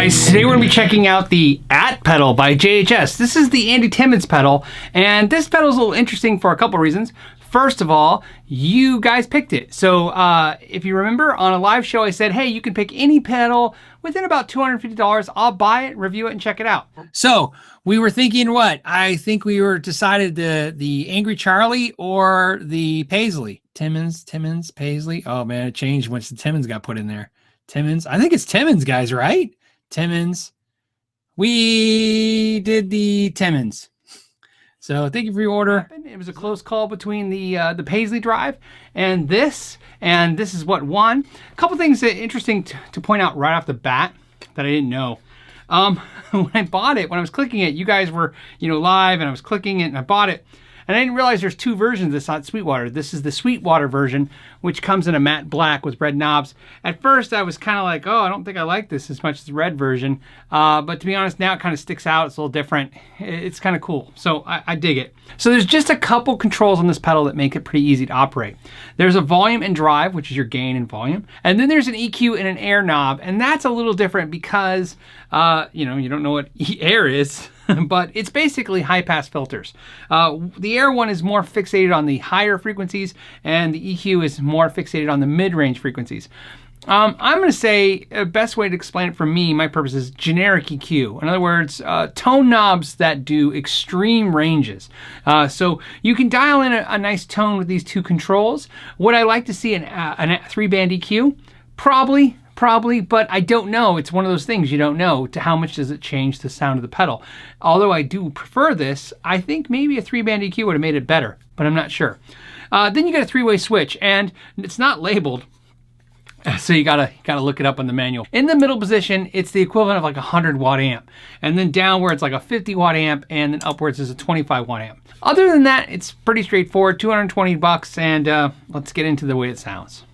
guys, today we're going to be checking out the At pedal by JHS. This is the Andy Timmons pedal, and this pedal is a little interesting for a couple reasons. First of all, you guys picked it. So if you remember on a live show, I said, hey, you can pick any pedal within about $250. I'll buy it, review it, and check it out. So we were thinking what? I think we were decided the Angry Charlie or the Paisley. Timmons, Paisley. Oh man, it changed once the Timmons got put in there. Timmons. I think it's Timmons, guys, right? Timmons. We did the Timmons. So thank you for your order. It was a close call between the Paisley drive and this is what won. A couple things that interesting to point out right off the bat that I didn't know. When I bought it, when I was clicking it, you guys were live, and I was clicking it, and I bought it. And I didn't realize there's two versions of this on Sweetwater. This is the Sweetwater version, which comes in a matte black with red knobs. At first, I was kind of like, oh, I don't think I like this as much as the red version. But to be honest, now it kind of sticks out. It's a little different. It's kind of cool. So I dig it. So there's just a couple controls on this pedal that make it pretty easy to operate. There's a volume and drive, which is your gain and volume. And then there's an EQ and an air knob. And that's a little different because, you don't know what air is. But it's basically high-pass filters. The air one is more fixated on the higher frequencies, and the EQ is more fixated on the mid-range frequencies. I'm going to say the best way to explain it for me, my purpose, is generic EQ. In other words, tone knobs that do extreme ranges. So you can dial in a nice tone with these two controls. Would I like to see a 3-band EQ? Probably, but I don't know. It's one of those things you don't know. To how much does it change the sound of the pedal? Although I do prefer this, I think maybe a 3-band EQ would have made it better, but I'm not sure. Then you got a 3-way switch, and it's not labeled, so you gotta look it up on the manual. In the middle position, it's the equivalent of like a 100-watt amp, and then downwards like a 50-watt amp, and then upwards is a 25-watt amp. Other than that, it's pretty straightforward. $220, and let's get into the way it sounds.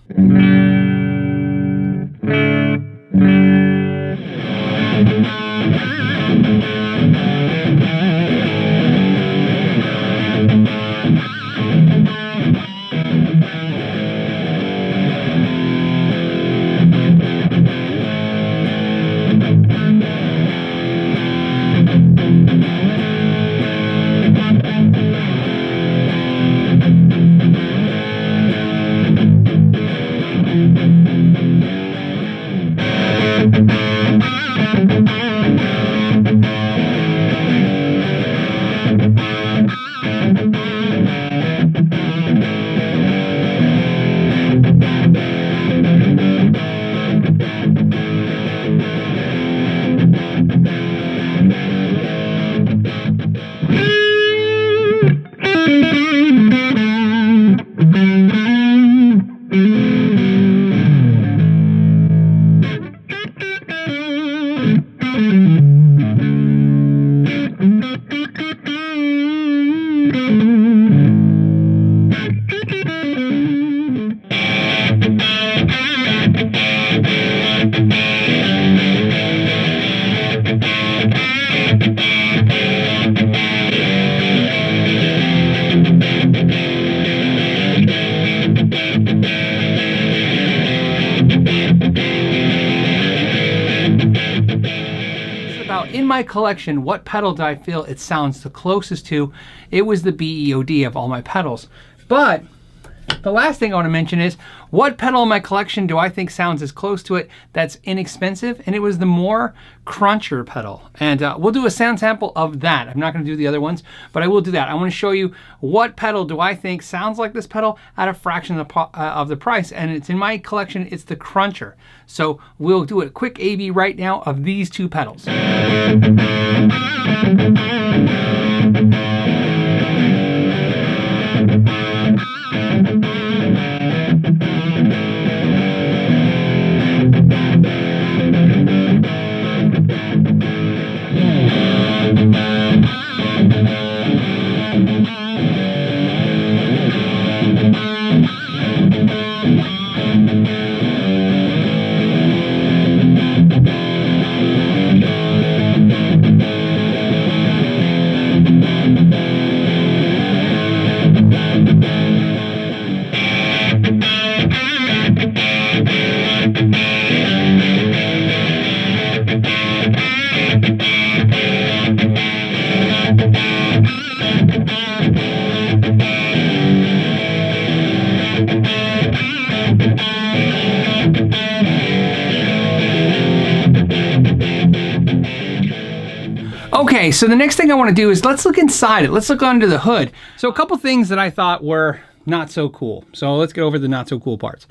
In my collection, what pedal do I feel it sounds the closest to? It was the BEOD of all my pedals. But the last thing I want to mention is, what pedal in my collection do I think sounds as close to it that's inexpensive? And it was the More Cruncher pedal. And we'll do a sound sample of that. I'm not going to do the other ones, but I will do that. I want to show you what pedal do I think sounds like this pedal at a fraction of the price. And it's in my collection, it's the Cruncher. So we'll do a quick A/B right now of these two pedals. Okay, so the next thing I want to do is let's look inside it. Let's look under the hood. So a couple things that I thought were not so cool. So let's get over the not so cool parts.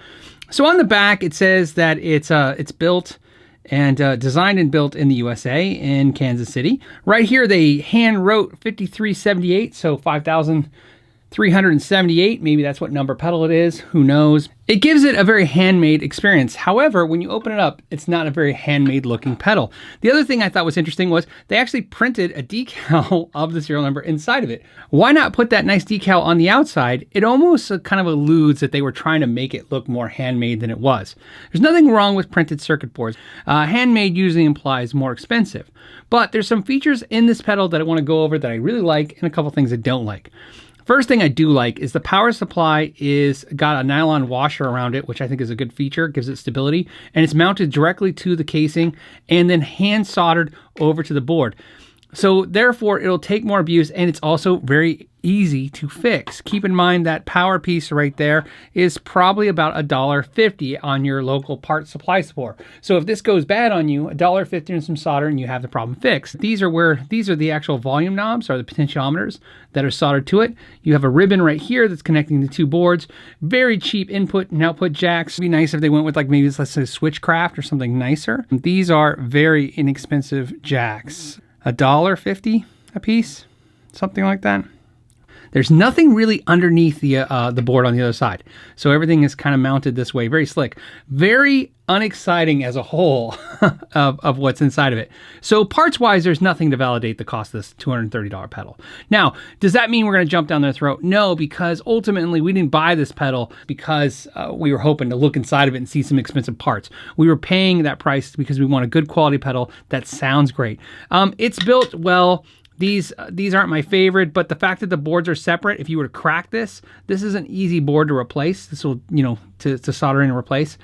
So on the back, it says that it's built and designed and built in the USA in Kansas City. Right here, they hand wrote 5378, so 5,378. Maybe that's what number pedal it is. Who knows? It gives it a very handmade experience. However, when you open it up, it's not a very handmade looking pedal. The other thing I thought was interesting was they actually printed a decal of the serial number inside of it. Why not put that nice decal on the outside? It almost kind of alludes that they were trying to make it look more handmade than it was. There's nothing wrong with printed circuit boards. Handmade usually implies more expensive. But there's some features in this pedal that I want to go over that I really like and a couple things I don't like. First thing I do like is the power supply is got a nylon washer around it, which I think is a good feature, gives it stability, and it's mounted directly to the casing and then hand soldered over to the board. So therefore it'll take more abuse, and it's also very easy to fix. Keep in mind that power piece right there is probably about $1.50 on your local parts supply store. So if this goes bad on you, $1.50 and some solder and you have the problem fixed. These are the actual volume knobs, or the potentiometers that are soldered to it. You have a ribbon right here that's connecting the two boards. Very cheap input and output jacks. It'd be nice if they went with like maybe let's say Switchcraft or something nicer. These are very inexpensive jacks. $1.50 a piece, something like that. There's nothing really underneath the board on the other side. So everything is kind of mounted this way, very slick. Very unexciting as a whole of what's inside of it. So parts-wise, there's nothing to validate the cost of this $230 pedal. Now, does that mean we're going to jump down their throat? No, because ultimately we didn't buy this pedal because we were hoping to look inside of it and see some expensive parts. We were paying that price because we want a good quality pedal that sounds great. It's built well. These aren't my favorite, but the fact that the boards are separate, if you were to crack this is an easy board to replace. This will, to solder in and replace.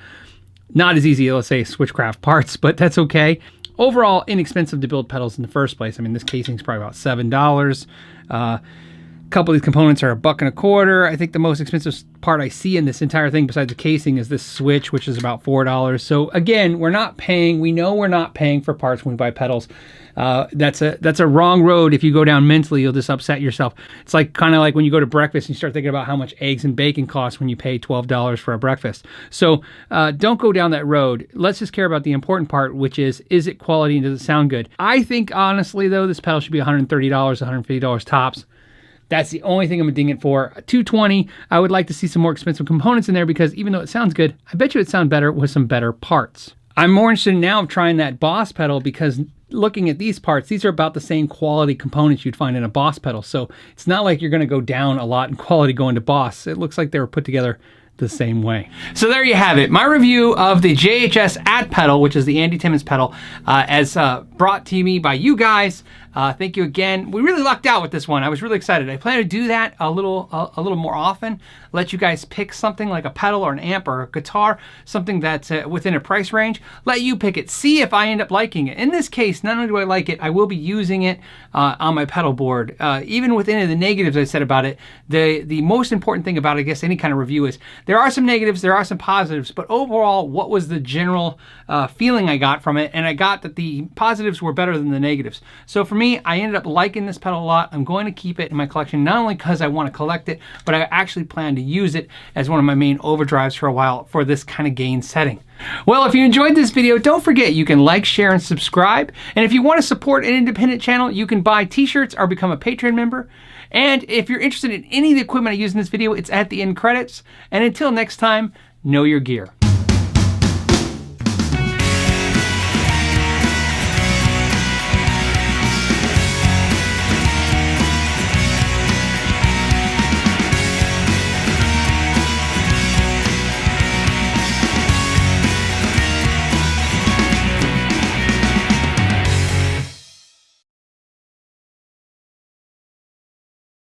Not as easy, let's say, Switchcraft parts, but that's okay. Overall, inexpensive to build pedals in the first place. I mean, this casing's probably about $7. A couple of these components are $1.25. I think the most expensive part I see in this entire thing besides the casing is this switch, which is about $4. So again, we know we're not paying for parts when we buy pedals. That's a wrong road. If you go down mentally, you'll just upset yourself. It's kind of like when you go to breakfast and you start thinking about how much eggs and bacon cost when you pay $12 for a breakfast. So don't go down that road. Let's just care about the important part, which is it quality and does it sound good? I think honestly though, this pedal should be $130, $150 tops. That's the only thing I'm dinging it for. $220, I would like to see some more expensive components in there because even though it sounds good, I bet you it'd sound better with some better parts. I'm more interested now of trying that Boss pedal because looking at these parts, these are about the same quality components you'd find in a Boss pedal. So it's not like you're going to go down a lot in quality going to Boss. It looks like they were put together the same way. So there you have it. My review of the JHS At pedal, which is the Andy Timmons pedal, as brought to me by you guys. Thank you again. We really lucked out with this one. I was really excited. I plan to do that a little more often. Let you guys pick something like a pedal or an amp or a guitar, something that's within a price range. Let you pick it. See if I end up liking it. In this case, not only do I like it, I will be using it on my pedal board. Even within the negatives I said about it, the most important thing about, I guess, any kind of review is there are some negatives, there are some positives, but overall, what was the general feeling I got from it? And I got that the positives were better than the negatives. So for me, I ended up liking this pedal a lot. I'm going to keep it in my collection, not only because I want to collect it, but I actually plan to use it as one of my main overdrives for a while for this kind of gain setting. Well, if you enjoyed this video, don't forget you can like, share, and subscribe. And if you want to support an independent channel, you can buy t-shirts or become a Patreon member. And if you're interested in any of the equipment I use in this video, it's at the end credits. And until next time, know your gear.